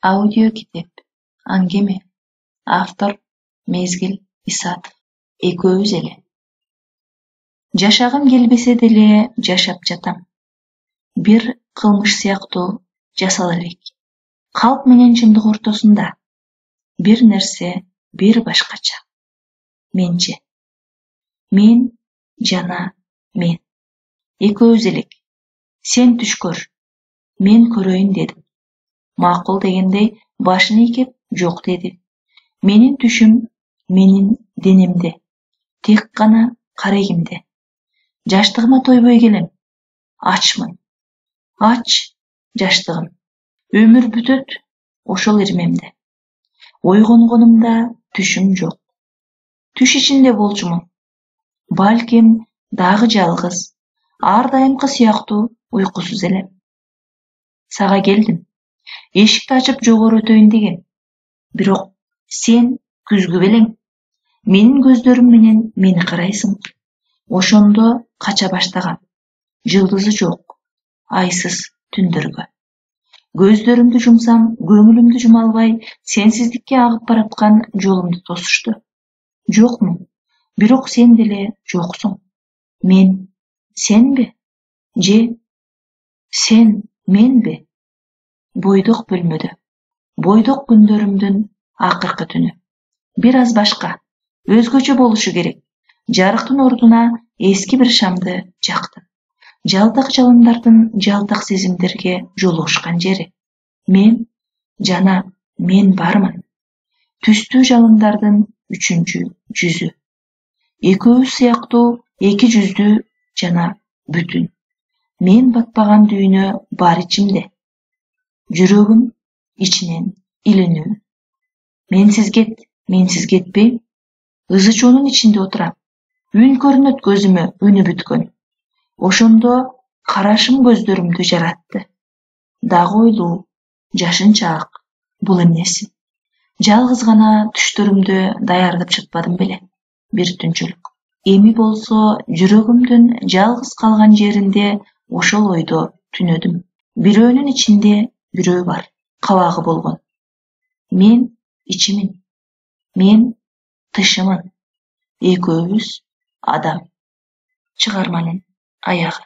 Аудио китеп. Аңгеме. Автор Мезгил Исатов. Экөөбүз эле. Жашагым келбесе деле жашап жатам. Бир кылмыш сыяктуу жасала элек. Калп менен чындык ортосунда. Бир нерсе бир башкача. Менче. Мен жана мен. Экөөбүз элек. Сен түш көр. Мен көрөйүн дедим. Макул дегендей башын ийкеп жок деди. Менин түшүм менин денемде. Тек гана карегимде. Жаштыгыма тойбой келем. Ачмын. Ач жаштыгым. Өмүр бүтөт ошол ирмемде. Ойгонгонумда түшүм жок. Түш ичинде болчумун. Балким дагы жалгыз, ар дайымкы сыяктуу уйкусуз элем. Сага келдим. Эшикти ачып жогору өтөйүн деген. Бирок сен күзгү белең. Менин көздөрүм менен мени карайсың. Ошондо кача баштагам. Жылдызы жок, айсыз түндөргө. Көздөрүмдү жумсам, көңүлүмдү жума албай, сенсиздикке агып бараткан жолумду тосушту. Жокмун, бирок сен деле жоксуң. Мен сенби? Же сен менби? Бойдок бөлмөдө. Бойдок күндөрүмдүн акыркы түнү. Бир аз башка, өзгөчө болушу керек. Жарыктын ордуна эски бир шамды жактым. Жалтак жалындардын жалтак сезимдерге жолугушкан жери. Мен жана мен бармын. Түстүү жалындардын үчүнчү жүзү. Экөөбүз сыяктуу эки жүздүү жана бүтүн. Мен батпаган дүйнө бар ичимде. Жүрөгүм ичинен илинүү. Менсиз кетпейм. Ызы чуунун ичинде отурам. Үн көрүнөт көзүмө үнү бүткөн. Ошондо карашым көздөрүмдү жаратты. Дагы ойлуу, жашынчаак. Бул эмнеси? Жалгыз гана түштөрүмдү даярдап чыкпадым беле. Бир түнчүлүк. Эми болсо жүрөгүмдүн жалгыз калган жеринде ошол ойдо түнөдүм. Бирөөнүн ичинде бирөө бар, кабагы болгон. Мен ичимин. Мен тышымын. Экөөбүз адам. Чыгарманын аягы.